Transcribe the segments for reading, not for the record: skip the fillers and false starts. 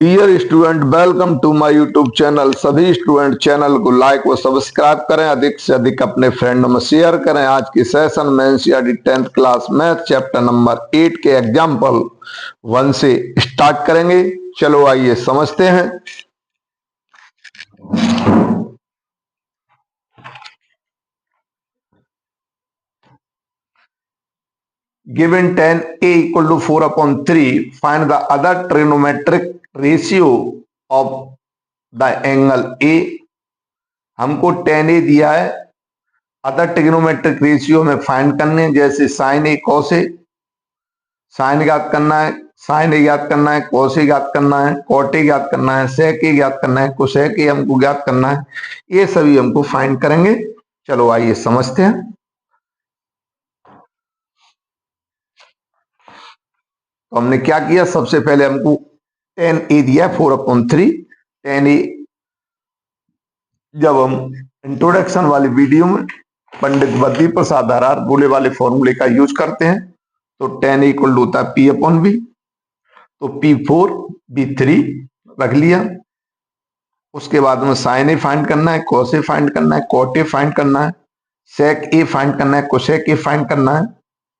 Dear student, welcome to my YouTube channel. सभी student channel को like व subscribe करें, अधिक से अधिक अपने फ्रेंड में शेयर करें। आज की सेशन में NCERT 10th class math chapter number 8 के एग्जाम्पल 1 से स्टार्ट करेंगे। चलो आइए समझते हैं। Given tan A equal to 4/3, find the other trigonometric ratio of the angle A। हमको tan A दिया है, अदर ट्रिग्नोमेट्रिक रेशियो में फाइंड करने, जैसे sign A cos A, sign ज्ञात करना है, साइन ए ज्ञात करना है, कॉस ए ज्ञात करना है, कॉट ए ज्ञात करना है, सेक ए ज्ञात करना है, कोसेक ए हमको ज्ञात करना है। ये सभी हमको फाइंड करेंगे। चलो आइए समझते हैं। तो हमने क्या किया, सबसे पहले हमको टेन ए दिया 4/3। टेन ए जब हम इंट्रोडक्शन वाली वीडियो में पंडित बद्री प्रसाद हरार बोले वाले फॉर्मूले का यूज करते हैं, तो टेन इक्वल होता है P/V। तो P4 B3 रख लिया। उसके बाद में साइन ए फाइंड करना है, कॉस ए फाइंड करना है, कॉट ए फाइंड करना है, सेक ए फाइंड करना है, कोसेक ए फाइंड करना है।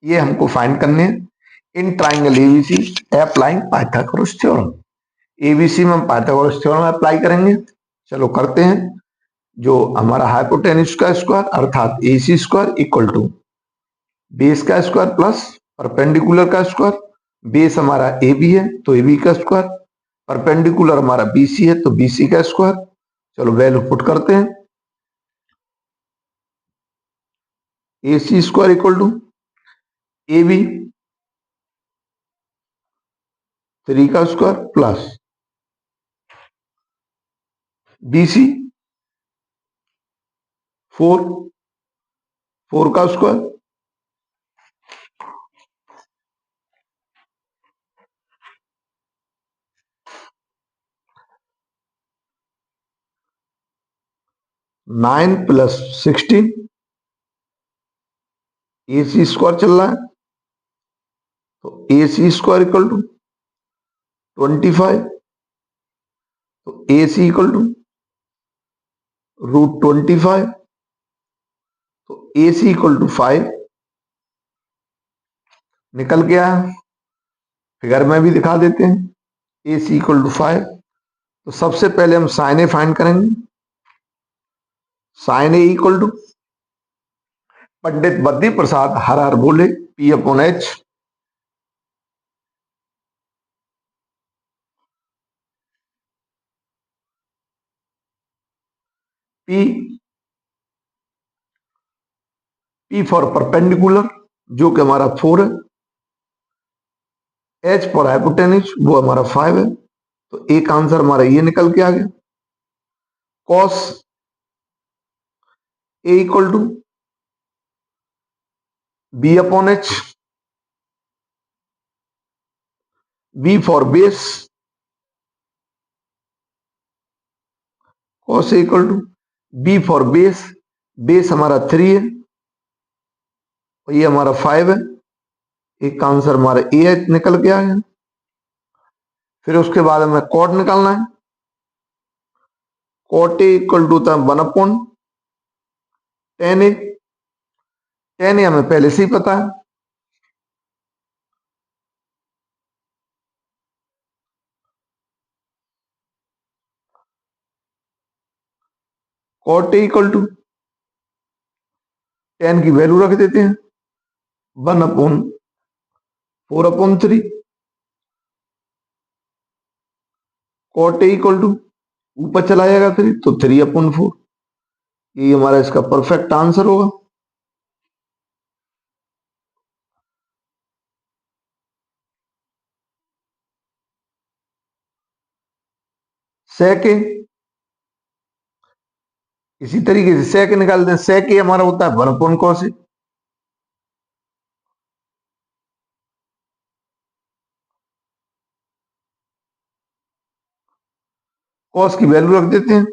ये हमको फाइंड करने हैं in triangle ABC applying Pythagoras theorem. ABC में हम पाइथागोरस थ्योरम अप्लाई करेंगे। चलो करते हैं। जो हमारा हाइपोटेन्यूज का स्क्वायर अर्थात AC square equal to base का स्क्वायर प्लस परपेंडिकुलर का स्क्वायर। बेस हमारा AB है तो AB का स्क्वायर, परपेंडिकुलर हमारा BC है तो BC का स्क्वायर। चलो वैल्यू पुट करते हैं। AC square equal to AB 3 का स्क्वायर प्लस BC 4 का square. Nine plus 16 AC square चल रहा है तो AC स्क्वायर इक्वल टू 25। तो AC इक्वल टू √25। तो AC इक्वल टू 5 निकल गया। फिगर में भी दिखा देते हैं। AC equal to 5। तो सबसे पहले हम साइन ए फाइंड करेंगे। Sine A equal to Pandit Badri Prasad हर बोले P/H। P फॉर परपेंडिकुलर जो कि हमारा 4 है। H फॉर हाइपोटेन्यूज वो हमारा 5 है। तो एक आंसर हमारा ये निकल के आ गया। Cos A equal to B/H। B for base, cos A equal to B for base. Base हमारा 3 है और ये हमारा 5 है। एक आंसर हमारा ए निकल के आ गया। फिर उसके बाद हमें कॉट निकालना है। कॉट ए इक्वल टू था 1/10 ए। 10 ए हमें पहले से ही पता है। कॉट ए इक्वल टू 10 की वैल्यू रख देते हैं 1/4/3। कॉट ए इक्वल टू ऊपर चला जाएगा 3 तो 3/4। ये हमारा इसका परफेक्ट आंसर होगा। सेक ए इसी तरीके से सेक निकाल दें। सेक ए हमारा होता है 1/cos ए। कॉस की वैल्यू रख देते हैं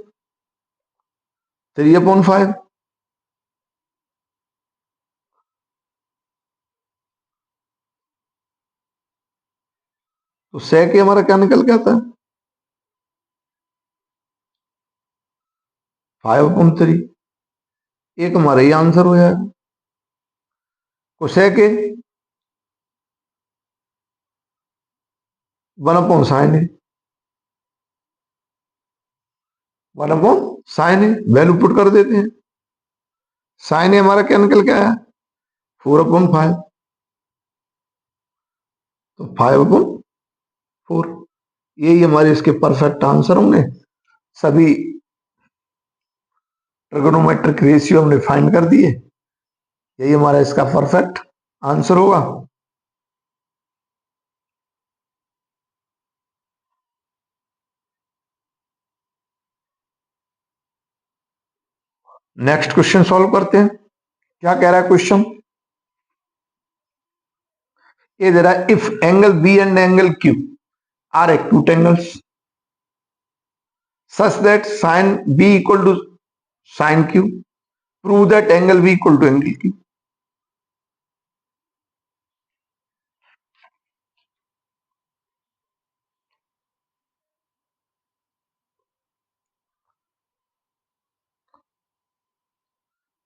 3/5। तो सेक ए हमारा क्या निकल के आता है 5/3। एक हमारा ये आंसर हो जाएगा। कोसेक 1/sin ए, 1/sin ए वैल्यू पुट कर देते हैं। साइन ए हमारा क्या निकल के आया? 4/5। तो 5/4, यही हमारे इसके परफेक्ट आंसर होंगे। सभी ट्रिगोनोमेट्रिक रेशियो हमने फाइंड कर दिए, यही हमारा इसका परफेक्ट आंसर होगा। नेक्स्ट क्वेश्चन सॉल्व करते हैं। क्या कह रहा है क्वेश्चन? ये दे रहा है if angle B and angle Q are acute angles such that sin b equal to sin q, prove that angle b equal to angle q।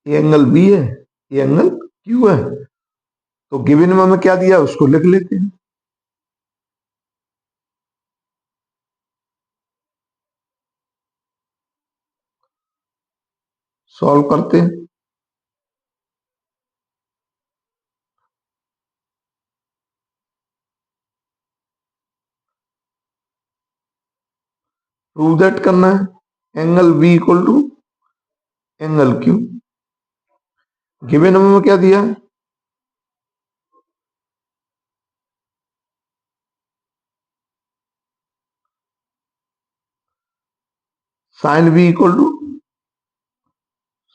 ये एंगल बी है, ये एंगल क्यू है। तो गिवन में हमें क्या दिया उसको लिख लेते हैं। सॉल्व करते हैं। प्रूव दैट करना है angle B equal to angle Q. Given में क्या दिया? Sine B equal to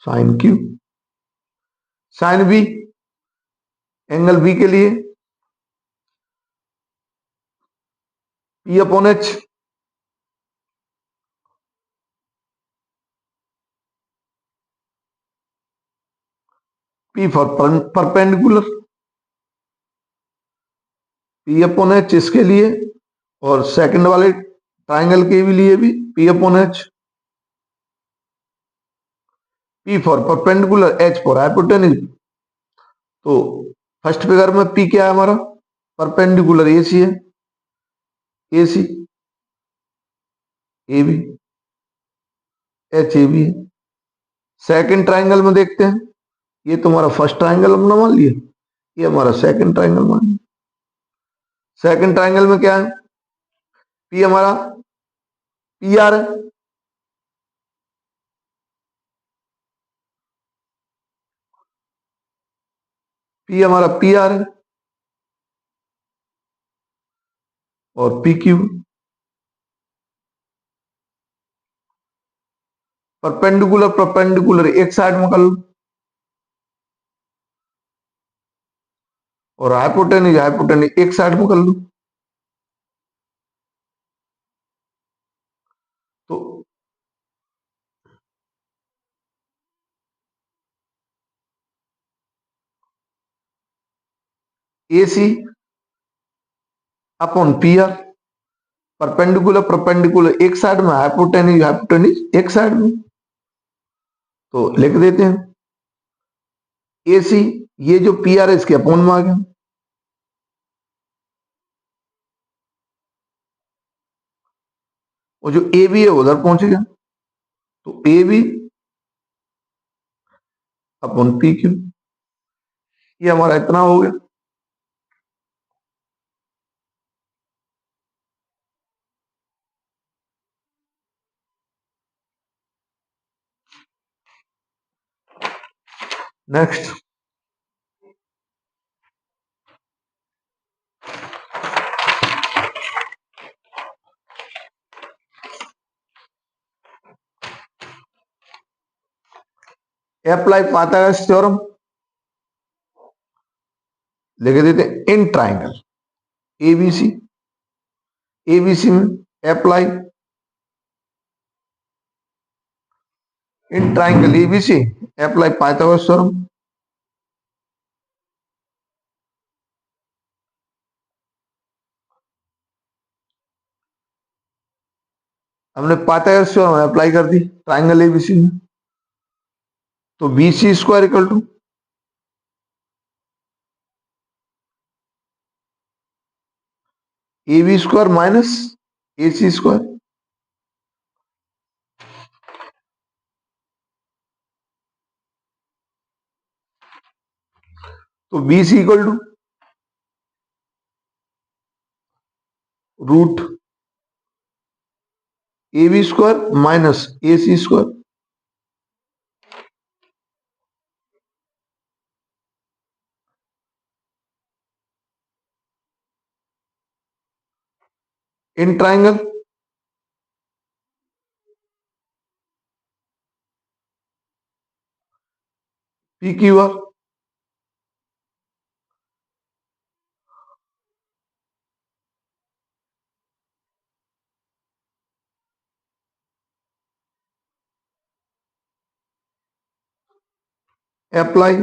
sine Q. Sine B angle B के लिए P/H, P for perpendicular, P/H इसके लिए, और सेकंड वाले ट्राइंगल के भी लिए भी P/H। P for perpendicular, H for hypotenuse. तो फर्स्ट फिगर में P क्या है हमारा? परपेंडिकुलर AC है, AC AB, HAB है। सेकंड ट्राइंगल में देखते हैं, ये तुम्हारा फर्स्ट ट्राइंगल हमने मान लिया, ये हमारा सेकंड ट्राइंगल मान लिया। सेकंड ट्राइंगल में क्या है? P हमारा PR है, P हमारा PR है, और PQ। परपेंडिकुलर परपेंडिकुलर एक साइड में कर लो, और हाइपोटेन्यूज हाइपोटेन्यूज एक साइड में कर लो। तो AC upon PR, perpendicular perpendicular एक साइड में, हाइपोटेन्यूज हाइपोटेन्यूज एक साइड में। तो लिख देते हैं AC, ये जो PR है इसके अपॉन में आ गया, और जो AB है उधर पहुंच गया। तो AB अपॉन PQ, ये हमारा इतना हो गया। नेक्स्ट, अप्लाई पाइथागोरस थ्योरम लिख देते हैं इन ट्राइंगल ABC, ABC में apply in triangle ABC apply Pythagoras theorem. हमने पाइथागोरस थ्योरम अप्लाई कर दी ट्राइंगल ABC में। तो B C square equal to A B square minus A C square. तो B C equal to root A B square minus A C square. In triangle P Q R apply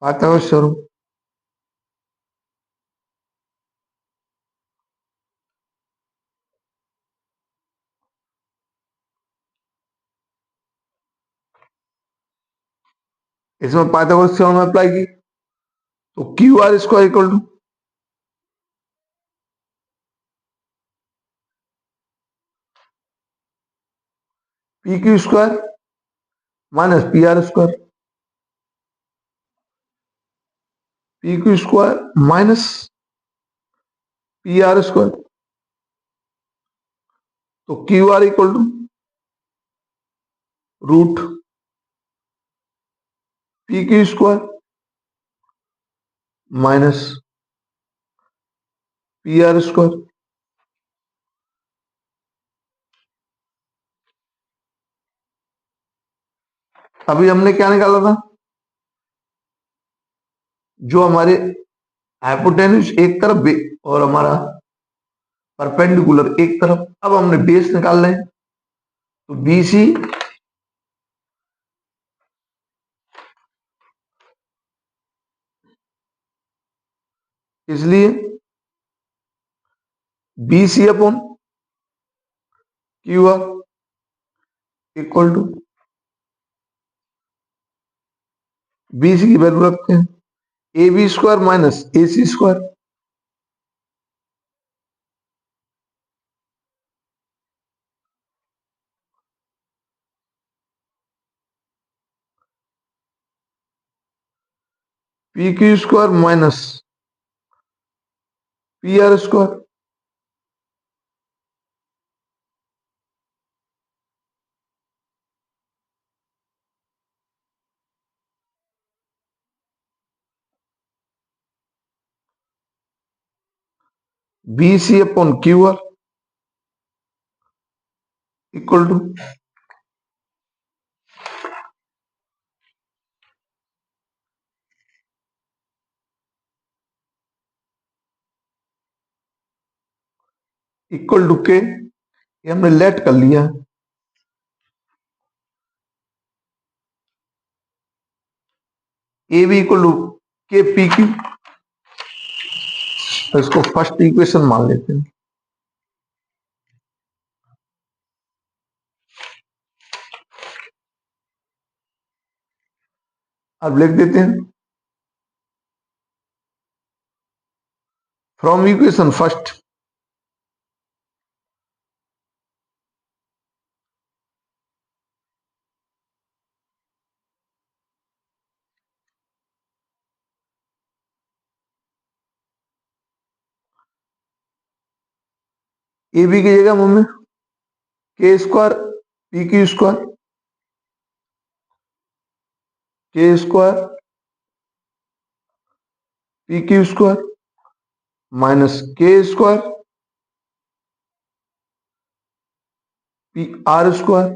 Pythagoras theorem. इसमें Pythagoras theorem apply की तो Q R square equal to P Q square minus P R square. P Q square minus P R square. तो Q R equal to root P Q square minus P R square. अभी हमने क्या निकाला था, जो हमारे hypotenuse एक तरफ और हमारा परपेंडिकुलर एक तरफ। अब हमने बेस निकाल रहे हैं तो बी सी इसलिए B C upon Q R equal to B C की वैल्यू रखते हैं A B square minus A C square. P Q square minus P R square. B C upon Q R equal to equal to K, ये हमने let कर लिया। A B equal to K P Q, तो इसको first equation मान लेते हैं। अब लिख देते हैं from equation first A B की जगह मम्मी K square P Q square, K square P Q square minus K square P R square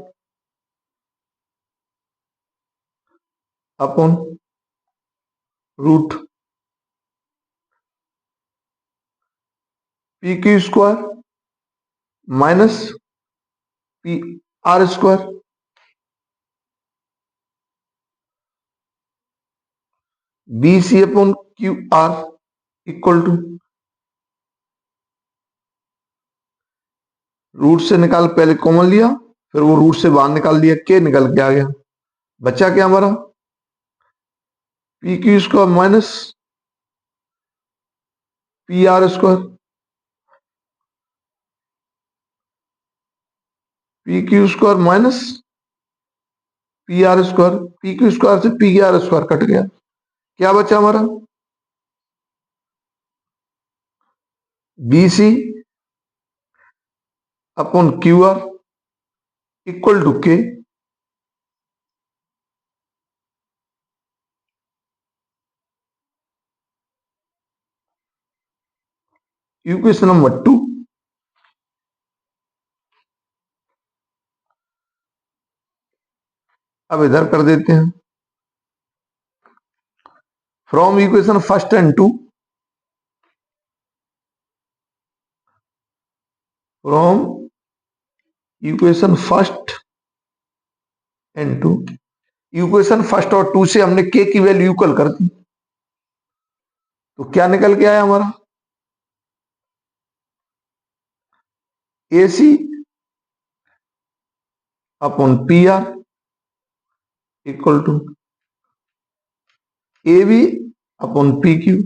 upon root P Q square minus P R square. B C upon Q R equal to root से निकाल पहले common लिया फिर वो root से बाहर निकाल दिया, के निकल के आ गया, बचा क्या हमारा P Q square minus P R square, P Q square minus P R square, P Q square से पी आर स्क्वायर कट गया, क्या बचा हमारा B C upon Q R equal to K. Equation number 2। अब इधर कर देते हैं, from equation first and 2, from equation first and 2, equation first और 2 से हमने के की वैल्यू इक्वल कर दी, तो क्या निकल के आया हमारा A C upon P R equal to A B upon P Q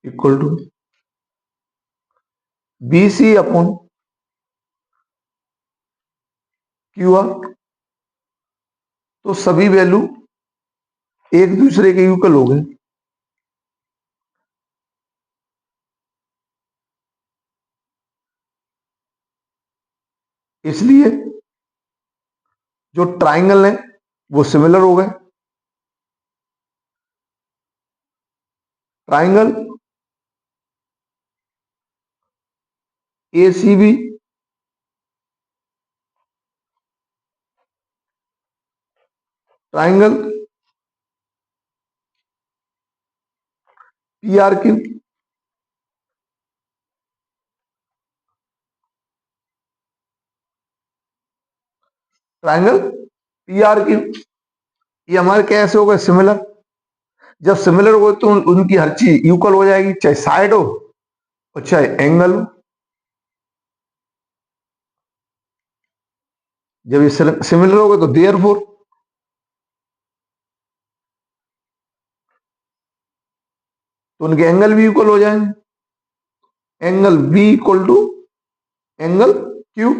equal to B C upon Q R. तो सभी वैल्यू एक दूसरे के इक्वल हो गए, इसलिए जो ट्राइंगल है वो सिमिलर हो गए। Triangle A C B triangle P R Q, triangle P R Q, ये हमारे कैसे हो गए सिमिलर। जब सिमिलर हो तो उनकी हर चीज इक्वल हो जाएगी, चाहे साइड हो और चाहे एंगल हो। जब ये सिमिलर हो गए तो देयरफॉर तो उनके एंगल भी इक्वल हो जाएंगे, angle B equal to angle Q.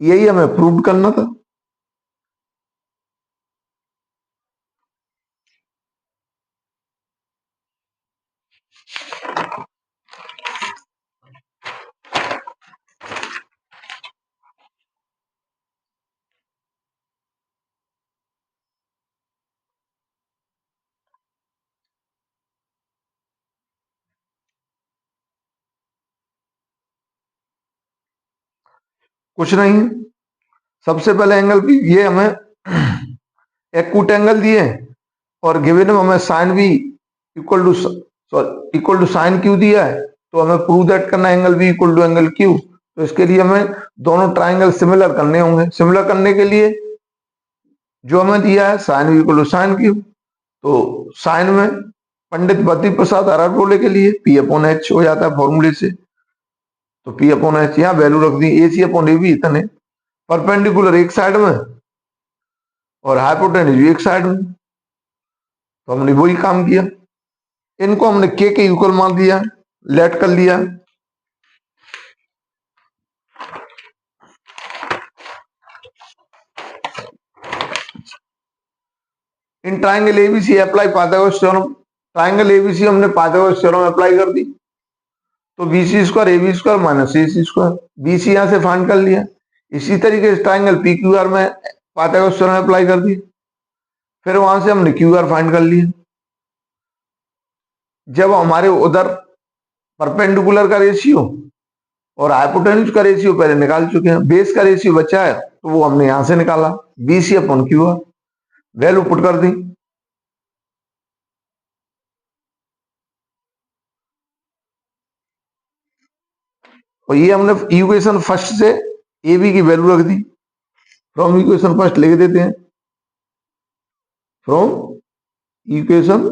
यही हमें प्रूव करना था। कुछ नहीं है, सबसे पहले एंगल भी ये हमें एक्यूट एंगल दिए और गिवन में हमें sine B equal to equal to sine Q दिया है, तो हमें प्रूव दैट करना angle B equal to angle Q. तो इसके लिए हमें दोनों ट्राइंगल सिमिलर करने होंगे। सिमिलर करने के लिए जो हमें दिया है sine B equal to sine Q, तो साइन में पंडित बद्री प्रसाद आरागोले के लिए पी अपॉन एच हो जाता है फॉर्मूले से, तो पी अपॉन एच यहाँ वैल्यू रख दी, ए सी अपॉन ए बी इतने, परपेंडिकुलर एक साइड में और हाइपोटेन्यूज भी एक साइड में, तो हमने वही काम किया। इनको हमने के इक्वल मान दिया, लेट कर लिया। In triangle A B C apply Pythagoras theorem, triangle A B C हमने पाइथागोरस थ्योरम अप्लाई कर दी, तो B C square A B square minus A C square, B C यहां से फाइंड कर लिया। इसी तरीके से ट्राइंगल पी क्यू आर में पाइथागोरस थ्योरम अप्लाई कर दी, फिर वहां से हमने क्यू आर फाइंड कर लिया। जब हमारे उधर परपेंडिकुलर का रेशियो और हाइपोटेन्यूज का रेशियो पहले निकाल चुके हैं, बेस का रेशियो बचा है तो वो हमने यहां से निकाला, B C upon Q R, value put कर दी। और ये हमने इक्वेशन फर्स्ट से ए बी की वैल्यू रख दी, फ्रॉम इक्वेशन फर्स्ट लिख देते हैं, फ्रॉम इक्वेशन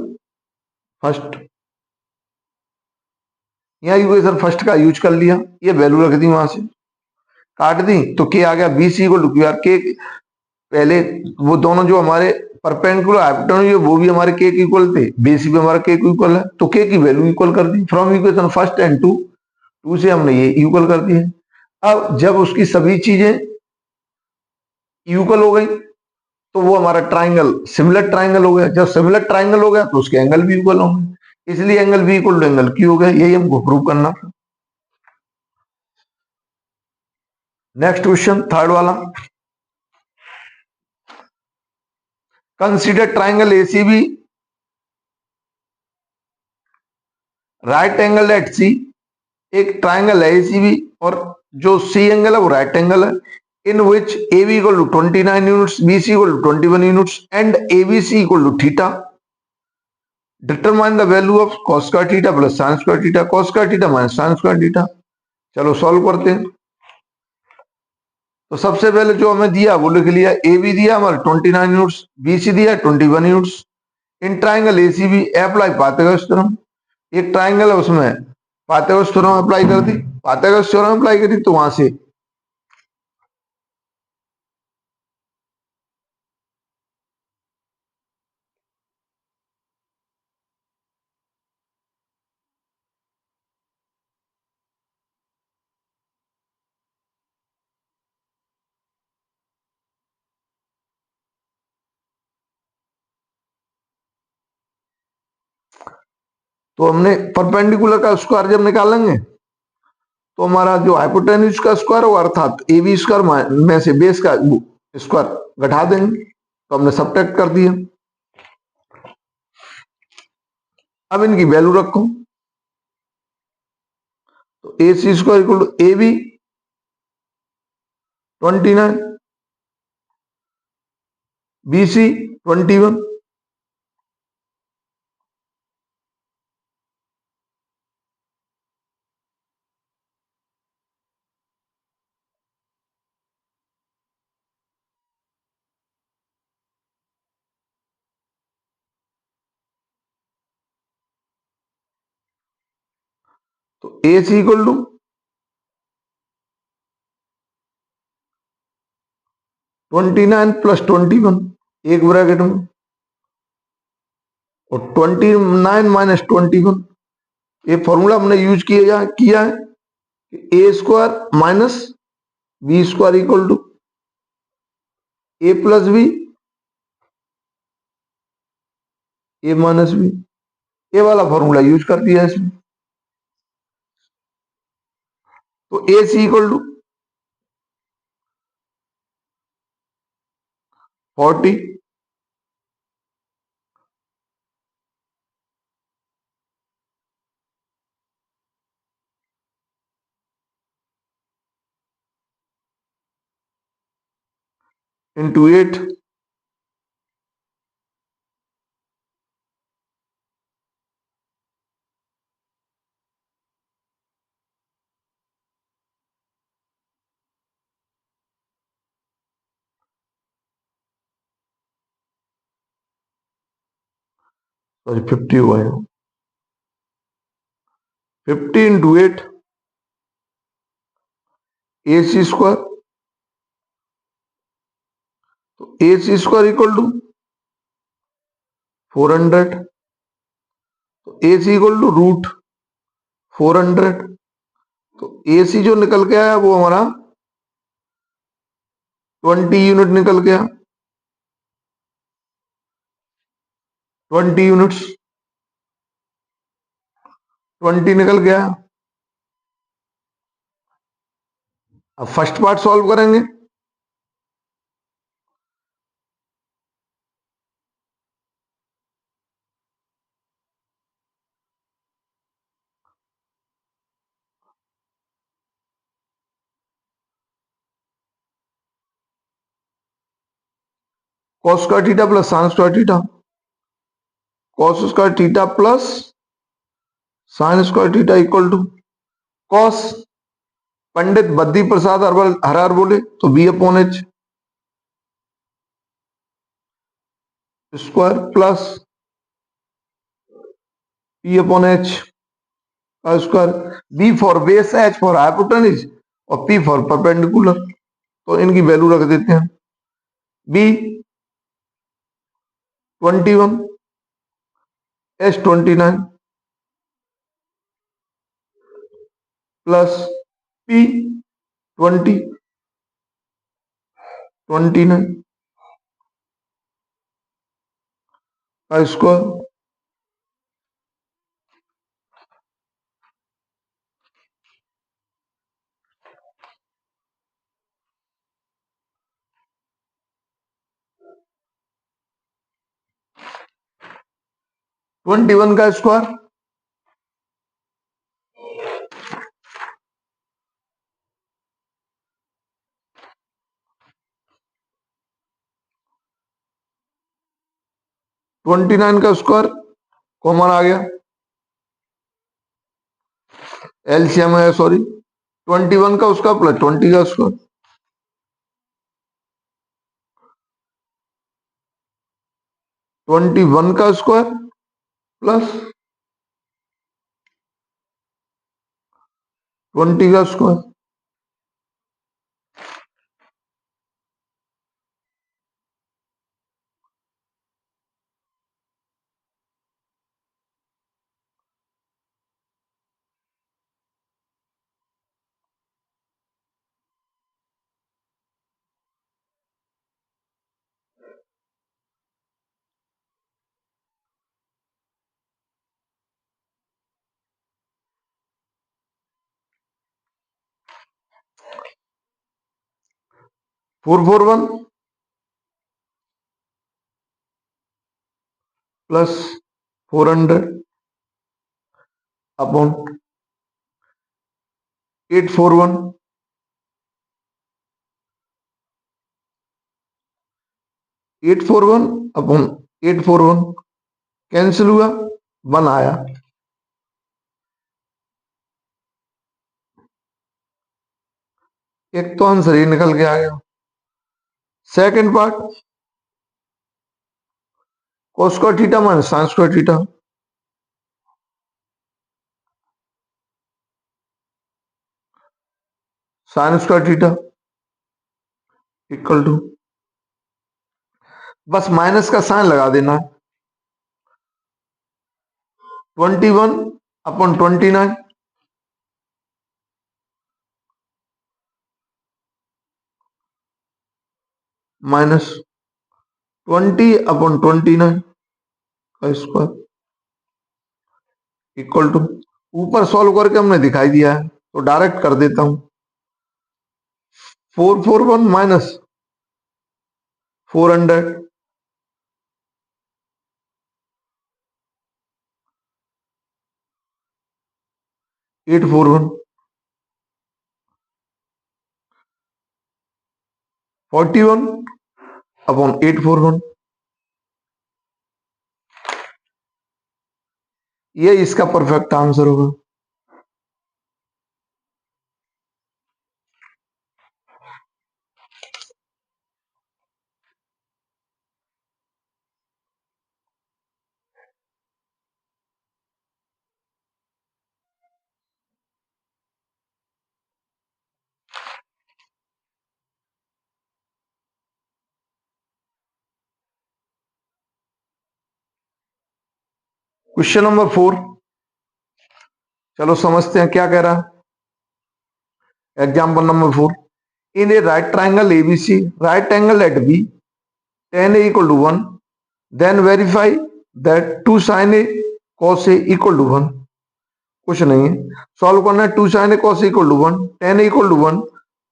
फर्स्ट, यहां इक्वेशन फर्स्ट का यूज कर लिया, ये वैल्यू रख दी वहां से। काट दी तो के आ गया B C equal to Q R के। पहले वो दोनों जो हमारे परपेंडिकुलर हाइपोटेन्यूज है वो भी हमारे के इक्वल थे, बेसी भी हमारा के इक्वल है, तो के की वैल्यू इक्वल कर दी from equation first and two, two से हमने ये इक्वल कर दिया। अब जब उसकी सभी चीजें इक्वल हो गई तो वो हमारा ट्राइंगल सिमिलर ट्राइंगल हो गया। जब सिमिलर ट्राइंगल हो गया तो उसके एंगल भी इक्वल होंगे, इसलिए angle B equal to angle Q हो गया। यही हमको प्रूव करना था। नेक्स्ट क्वेश्चन थर्ड वाला, consider triangle ACB right angle at C. एक ट्राइंगल है एसीबी और जो सी एंगल है वो राइट एंगल है, in which A B equal to 29 units, B C equal to 21 units and A B C equal to theta. Determine the value of cos square theta plus sine square theta, cos square theta minus sine square theta. चलो solve करते हैं। तो सबसे पहले जो हमें दिया वो लिख लिया, ए बी दिया हमारे 29 यूनिट्स, बी सी दिया 21 units. In triangle A C B apply Pythagoras theorem. एक ट्राइंगल है उसमें पाइथागोरस थ्योरम अप्लाई कर दी, पाइथागोरस थ्योरम अप्लाई करी तो वहां से तो हमने परपेंडिकुलर का स्क्वायर जब निकालेंगे तो हमारा जो हाइपोटेन्यूज का स्क्वायर होगा अर्थात ए बी स्क्वायर में से बेस का स्क्वायर घटा देंगे, तो हमने सब्ट्रैक्ट कर दिया। अब इनकी वैल्यू रखो, तो A C square equal to A B 29, B C 21, तो A C equal to 29 plus 21 एक ब्रैकेट में, और 29 माइनस 21, ये फॉर्मूला हमने यूज किया है, A square minus B square equal to A plus B, A minus B, ये वाला फॉर्मूला यूज कर दिया इसमें। तो A C equal to 40 into 8, sorry 50 हुआ है, 50 इंटू 8 ए सी स्क्वायर, तो A C square equal to 400, तो A C equal to root 400, तो ए सी जो निकल के आया वो हमारा 20 यूनिट निकल गया, 20 यूनिट्स 20 निकल गया। अब फर्स्ट पार्ट सॉल्व करेंगे, cos square theta plus sine square theta, cos square theta plus sine square theta equal to cos Pandit Badri Prasad हरार बोले तो B upon H square plus P upon H का square, B for base, H for hypotenuse और P for perpendicular, तो इनकी value रख देते हैं। B 21, S 29 प्लस P 20 29 का स्क्वायर। 21 का स्क्वायर 29 का स्क्वायर कॉमन आ गया, एलसीएम है सॉरी, 21 का उसका प्लस 20 का स्क्वायर, 21 का स्क्वायर प्लस 20 का square. Four four one plus 400 upon 841, 841 upon 841 cancel हुआ, 1 आया। एक तो आंसर ही निकल के आ गया। Second part, cos square theta minus sine square theta, sine square theta equal to, बस माइनस का साइन लगा देना है, 21 अपॉन 29 माइनस 20 अपॉन 29 का स्क्वायर इक्वल टू, ऊपर सॉल्व करके हमने दिखाई दिया है तो डायरेक्ट कर देता हूं, 441 माइनस 400 841 41 अपॉन 841, ये इसका परफेक्ट आंसर होगा। क्वेश्चन नंबर 4, चलो समझते हैं क्या कह रहा है। Example number 4, in a right triangle A B C right angle at B tan a equal to 1, then verify that 2 sin a cos a equal to 1। कुछ नहीं है, सॉल्व करना है। 2 sin a cos a equal to 1, tan a equal to 1,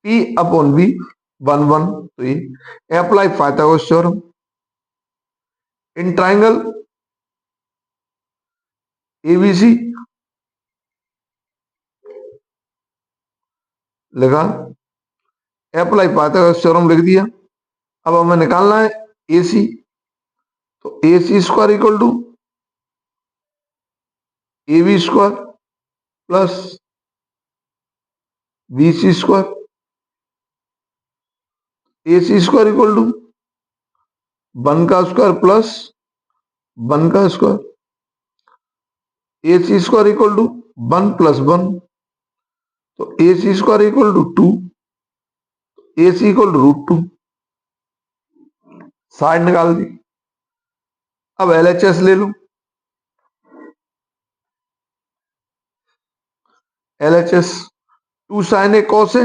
p अपॉन b 1 1, तो ये apply Pythagoras theorem in triangle A B C लगा, apply Pythagoras theorem लिख दिया। अब हमें निकालना है AC, तो AC square equal to AB square plus BC square, AC square equal to 1 का स्क्वायर प्लस 1 का square, AC square equal to 1 plus 1, तो AC² equal to 2, AC equal to √2, side निकाल दी। अब LHS ले लो। LHS 2 sin A cos A,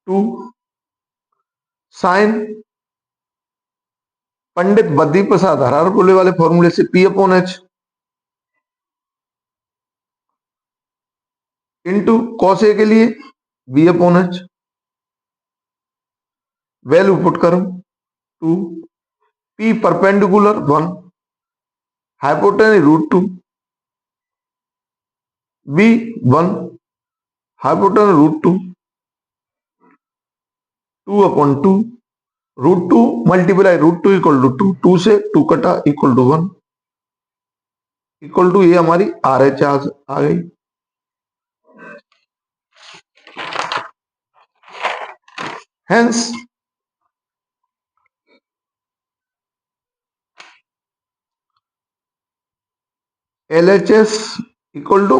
2 sin पंडित बद्री प्रसाद हरार बोले वाले फॉर्मूले से P/H इंटू cos A के लिए B/H। वैल्यू पुट करो 2, P perpendicular 1, hypotenuse √2, B 1, hypotenuse √2, 2/2, √2 multiply √2 equal to 2, 2 से 2 कटा इक्वल टू 1, इक्वल टू ये हमारी RH आ गई। Hence LHS equal to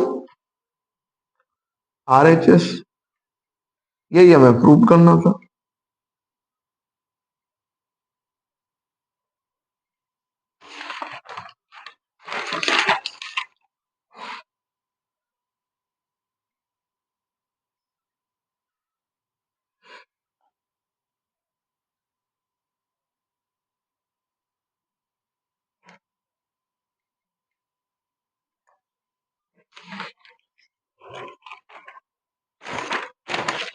RHS, यही हमें प्रूव करना था।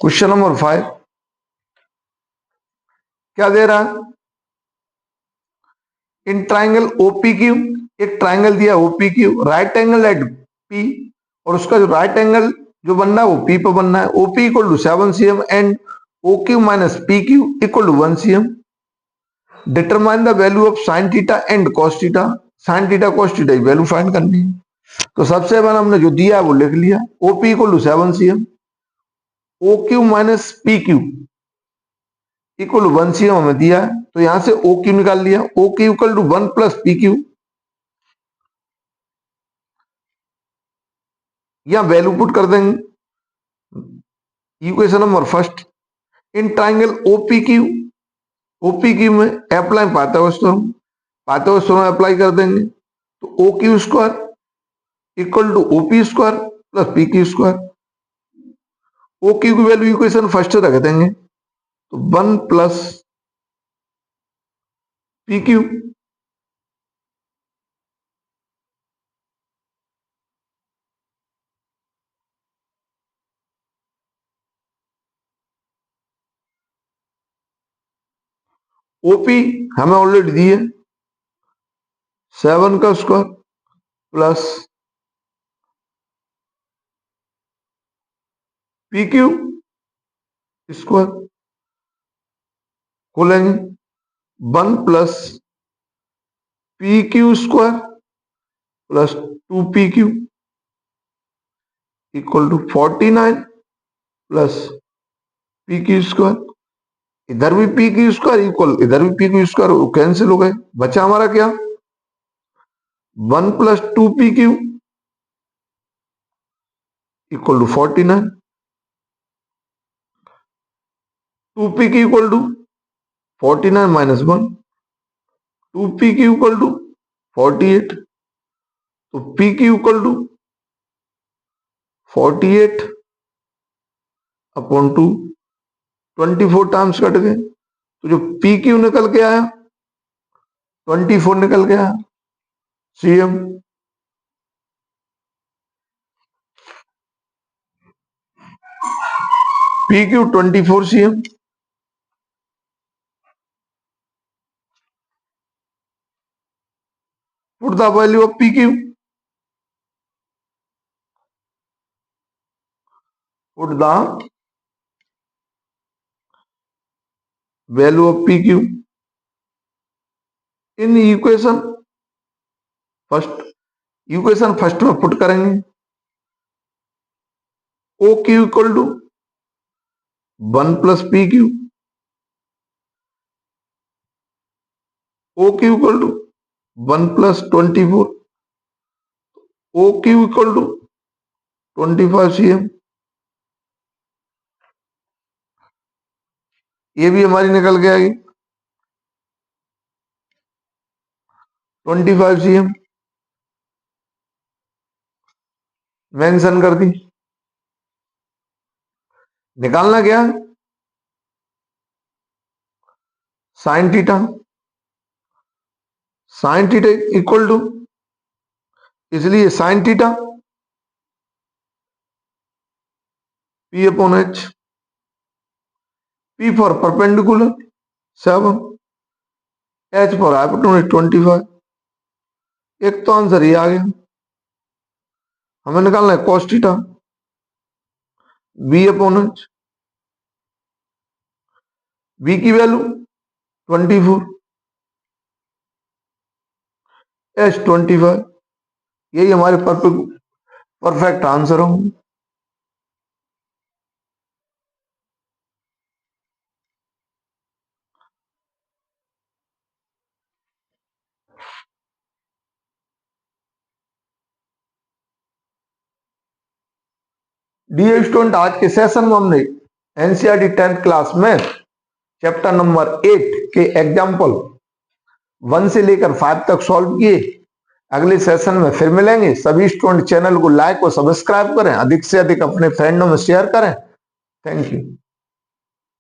क्वेश्चन नंबर 5 क्या दे रहा है? इन ट्राइंगल OPQ, एक ट्राइंगल दिया OPQ, right angle at P, और उसका जो राइट एंगल जो बनना है वो P पर बनना है। OP equal to 7 cm and OQ minus PQ equal to 1 cm। Determine the value of sine theta and cos theta, sine theta cos theta की वैल्यू फाइंड करनी है। तो सबसे पहले हमने जो दिया है वो लिख लिया, OP equal to 7 cm, OQ minus PQ equal to 1 cm हमें दिया है, तो यहां से OQ निकाल लिया, OQ equal to 1 plus PQ, यहां वैल्यू पुट कर देंगे। Equation number first, in triangle OPQ में अप्लाई पाइथागोरस थ्योरम अप्लाई कर देंगे, तो OQ² equal to OP² plus PQ²। OQ की वैल्यू इक्वेशन फर्स्ट रख देंगे, तो 1 प्लस PQ OP हमें ऑलरेडी दी है 7 का स्क्वायर प्लस PQ स्क्वायर, खोलेंगे 1 plus PQ² plus 2PQ equal to 49 plus PQ²। इधर भी PQ² इक्वल, इधर भी PQ² कैंसिल हो गए, बचा हमारा क्या 1 plus 2PQ equal to 49, 2PQ equal to 49 minus 1, 2PQ equal to 48, तो PQ equal to 48 upon 2, 24 times cut गए, तो जो PQ निकल के आया 24 निकल के आया CM। PQ 24 CM। Put the value of PQ. Put the value of PQ in equation first. Equation first में पुट करेंगे, OQ equal to 1 plus PQ, OQ equal to 1 plus 24 O Q equal to 25 cm, ये भी हमारी निकल के आएगी 25 cm, mention कर दी। निकालना क्या है, sine theta, sine theta equal to, इसलिए sine theta P upon H, P for perpendicular 7, H for hypotenuse 25। एक तो आंसर ये आ गया। हमें निकालना है cos theta, B upon H, B की वैल्यू 24, एच 25, यही हमारे परफेक्ट आंसर होंगे। डियर स्टूडेंट, आज के सेशन में हमने एनसीईआरटी 10th क्लास में चैप्टर नंबर 8 के एग्जाम्पल 1 से लेकर 5 तक सॉल्व किए। अगले सेशन में फिर मिलेंगे। सभी स्टूडेंट चैनल को लाइक और सब्सक्राइब करें, अधिक से अधिक अपने फ्रेंडों में शेयर करें। Thank you.